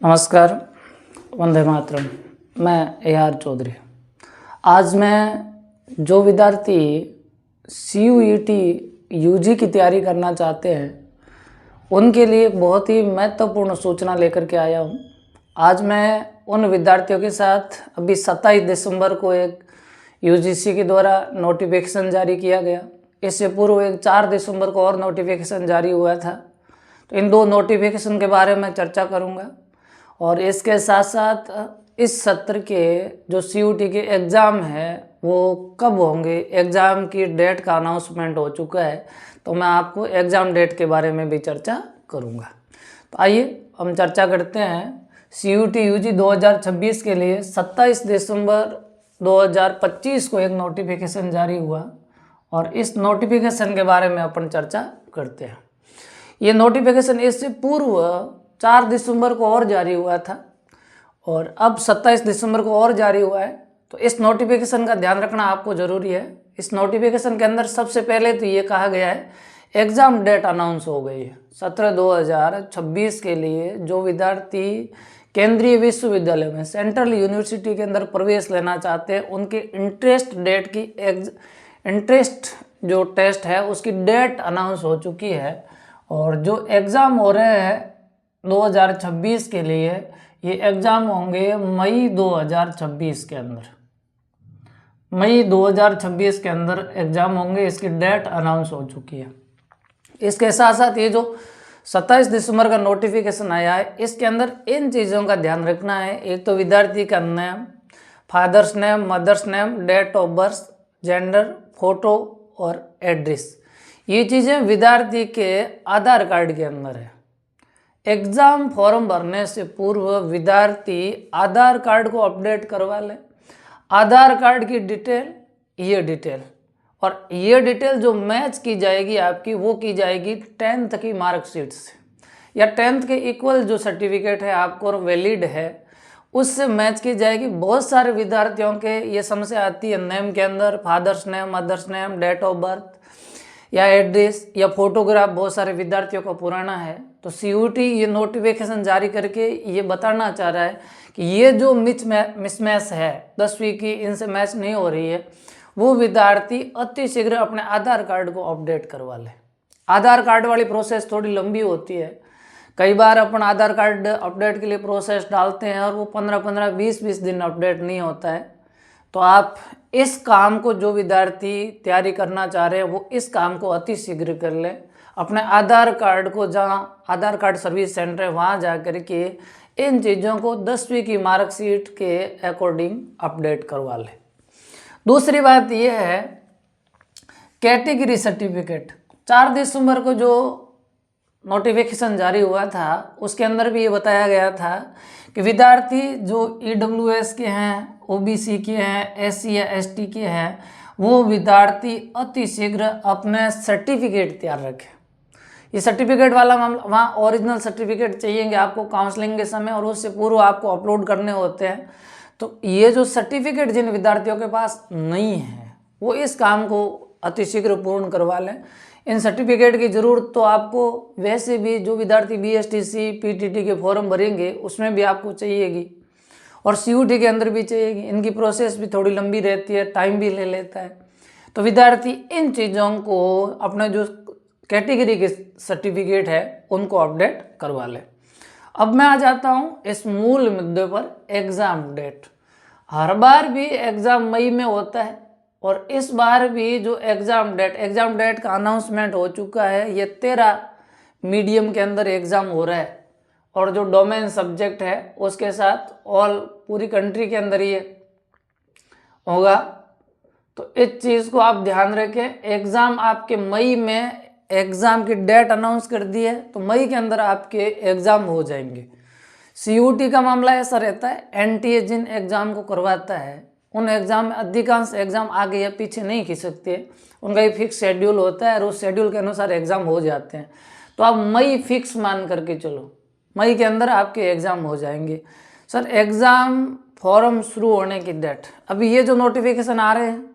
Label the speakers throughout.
Speaker 1: नमस्कार, वंदे मातरम। मैं AR चौधरी। आज मैं जो विद्यार्थी CUET UG की तैयारी करना चाहते हैं उनके लिए एक बहुत ही महत्वपूर्ण सूचना लेकर के आया हूं। आज मैं उन विद्यार्थियों के साथ अभी 27 दिसंबर को एक UGC के द्वारा नोटिफिकेशन जारी किया गया। इससे पूर्व एक 4 दिसंबर को और नोटिफिकेशन जारी हुआ था। तो इन दो नोटिफिकेशन के बारे में चर्चा करूंगा और इसके साथ साथ इस सत्र के जो CUET के एग्ज़ाम है वो कब होंगे, एग्ज़ाम की डेट का अनाउंसमेंट हो चुका है, तो मैं आपको एग्ज़ाम डेट के बारे में भी चर्चा करूंगा। तो आइए हम चर्चा करते हैं। CUET UG 2026 के लिए 27 दिसंबर 2025 को एक नोटिफिकेशन जारी हुआ और इस नोटिफिकेशन के बारे में अपन चर्चा करते हैं। ये नोटिफिकेशन इससे पूर्व 4 दिसंबर को और जारी हुआ था और अब 27 दिसंबर को और जारी हुआ है। तो इस नोटिफिकेशन का ध्यान रखना आपको ज़रूरी है। इस नोटिफिकेशन के अंदर सबसे पहले तो ये कहा गया है एग्ज़ाम डेट अनाउंस हो गई है। सत्र 2026 के लिए जो विद्यार्थी केंद्रीय विश्वविद्यालय में सेंट्रल यूनिवर्सिटी के अंदर प्रवेश लेना चाहते हैं उनके इंटरेस्ट जो टेस्ट है उसकी डेट अनाउंस हो चुकी है और जो एग्ज़ाम हो रहे हैं 2026 के लिए ये एग्ज़ाम होंगे मई 2026 के अंदर। मई 2026 के अंदर एग्ज़ाम होंगे, इसकी डेट अनाउंस हो चुकी है। इसके साथ साथ ये जो 27 दिसंबर का नोटिफिकेशन आया है इसके अंदर इन चीज़ों का ध्यान रखना है। एक तो विद्यार्थी का name, father's name, mother's name, date of birth, gender, photo और एड्रेस, ये चीज़ें विद्यार्थी के आधार कार्ड के अंदर है। एग्ज़ाम फॉर्म भरने से पूर्व विद्यार्थी आधार कार्ड को अपडेट करवा ले। आधार कार्ड की डिटेल, ये डिटेल जो मैच की जाएगी आपकी वो की जाएगी 10th की मार्कशीट से या 10th के इक्वल जो सर्टिफिकेट है आपको वैलिड है उससे मैच की जाएगी। बहुत सारे विद्यार्थियों के ये समस्या आती है नेम के अंदर father's name, mother's name, date of birth या एड्रेस या फोटोग्राफ बहुत सारे विद्यार्थियों का पुराना है। तो CUET ये नोटिफिकेशन जारी करके ये बताना चाह रहा है कि ये जो मिसमैच है 10वीं की इनसे मैच नहीं हो रही है, वो विद्यार्थी अति शीघ्र अपने आधार कार्ड को अपडेट करवा ले। आधार कार्ड वाली प्रोसेस थोड़ी लंबी होती है। कई बार अपन आधार कार्ड अपडेट के लिए प्रोसेस डालते हैं और वो 15-15, 20-20 दिन अपडेट नहीं होता है। तो आप इस काम को, जो विद्यार्थी तैयारी करना चाह रहे हैं वो इस काम को अति शीघ्र कर लें। अपने आधार कार्ड को, जहाँ आधार कार्ड सर्विस सेंटर है वहाँ जा कर के इन चीज़ों को 10वीं की मार्कशीट के अकॉर्डिंग अपडेट करवा लें। दूसरी बात यह है कैटेगरी सर्टिफिकेट। 4 दिसंबर को जो नोटिफिकेशन जारी हुआ था उसके अंदर भी ये बताया गया था कि विद्यार्थी जो EWS के हैं, OBC के हैं, SC या ST के हैं, वो विद्यार्थी अति शीघ्र अपने सर्टिफिकेट तैयार रखें। ये सर्टिफिकेट वाला मामला, वहाँ ओरिजिनल सर्टिफिकेट चाहिएंगे आपको काउंसलिंग के समय और उससे पूर्व आपको अपलोड करने होते हैं। तो ये जो सर्टिफिकेट जिन विद्यार्थियों के पास नहीं है वो इस काम को अति शीघ्र पूर्ण करवा लें। इन सर्टिफिकेट की ज़रूरत तो आपको वैसे भी जो विद्यार्थी BSTC PTT के फॉर्म भरेंगे उसमें भी आपको चाहिएगी और CUET के अंदर भी चाहिएगी। इनकी प्रोसेस भी थोड़ी लंबी रहती है, टाइम भी ले लेता है। तो विद्यार्थी इन चीज़ों को, अपने जो कैटेगरी के सर्टिफिकेट है उनको अपडेट करवा ले। अब मैं आ जाता हूँ इस मूल मुद्दे पर, एग्ज़ाम डेट। हर बार भी एग्ज़ाम मई में होता है और इस बार भी जो एग्ज़ाम डेट का अनाउंसमेंट हो चुका है। ये 13 मीडियम के अंदर एग्ज़ाम हो रहा है और जो डोमेन सब्जेक्ट है उसके साथ ऑल पूरी कंट्री के अंदर ये होगा। तो इस चीज़ को आप ध्यान रखें। एग्ज़ाम आपके मई में, एग्ज़ाम की डेट अनाउंस कर दी है तो मई के अंदर आपके एग्ज़ाम हो जाएंगे। CUET का मामला ऐसा रहता है, NTA जिन एग्ज़ाम को करवाता है उन एग्ज़ाम में अधिकांश एग्ज़ाम आगे या पीछे नहीं खिंच सकते। उनका एक फिक्स शेड्यूल होता है और उस शेड्यूल के अनुसार एग्ज़ाम हो जाते हैं। तो आप मई फिक्स मान करके चलो, मई के अंदर आपके एग्ज़ाम हो जाएंगे। सर एग्ज़ाम फॉर्म शुरू होने की डेट, अभी ये जो नोटिफिकेशन आ रहे हैं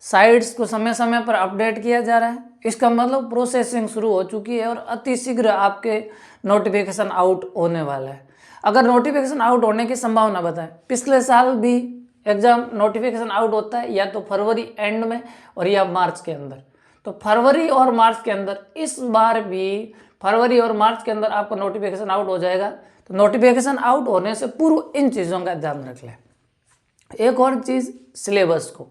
Speaker 1: साइट्स को समय समय पर अपडेट किया जा रहा है, इसका मतलब प्रोसेसिंग शुरू हो चुकी है और अति शीघ्र आपके नोटिफिकेशन आउट होने वाला है। अगर नोटिफिकेशन आउट होने की संभावना बताएं, पिछले साल भी एग्जाम नोटिफिकेशन आउट होता है या तो फरवरी एंड में और या मार्च के अंदर। तो फरवरी और मार्च के अंदर इस बार भी फरवरी और मार्च के अंदर आपका नोटिफिकेशन आउट हो जाएगा। तो नोटिफिकेशन आउट होने से पूर्व इन चीज़ों का ध्यान रख लें। एक और चीज़, सिलेबस को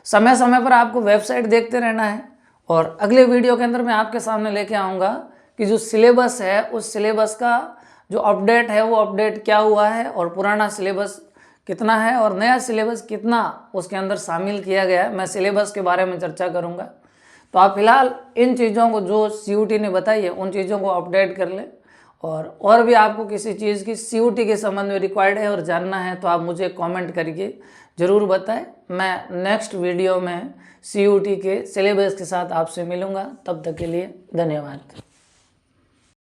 Speaker 1: समय समय पर आपको वेबसाइट देखते रहना है। और अगले वीडियो के अंदर मैं आपके सामने लेके आऊँगा कि जो सिलेबस है उस सिलेबस का जो अपडेट है वो अपडेट क्या हुआ है और पुराना सिलेबस कितना है और नया सिलेबस कितना उसके अंदर शामिल किया गया है। मैं सिलेबस के बारे में चर्चा करूँगा। तो आप फिलहाल इन चीज़ों को जो CUT ने बताई है उन चीज़ों को अपडेट कर लें। और भी आपको किसी चीज़ की CUT के संबंध में रिक्वायर्ड है और जानना है तो आप मुझे कमेंट करके ज़रूर बताएं। मैं नेक्स्ट वीडियो में CUT के सिलेबस के साथ आपसे मिलूँगा। तब तक के लिए धन्यवाद।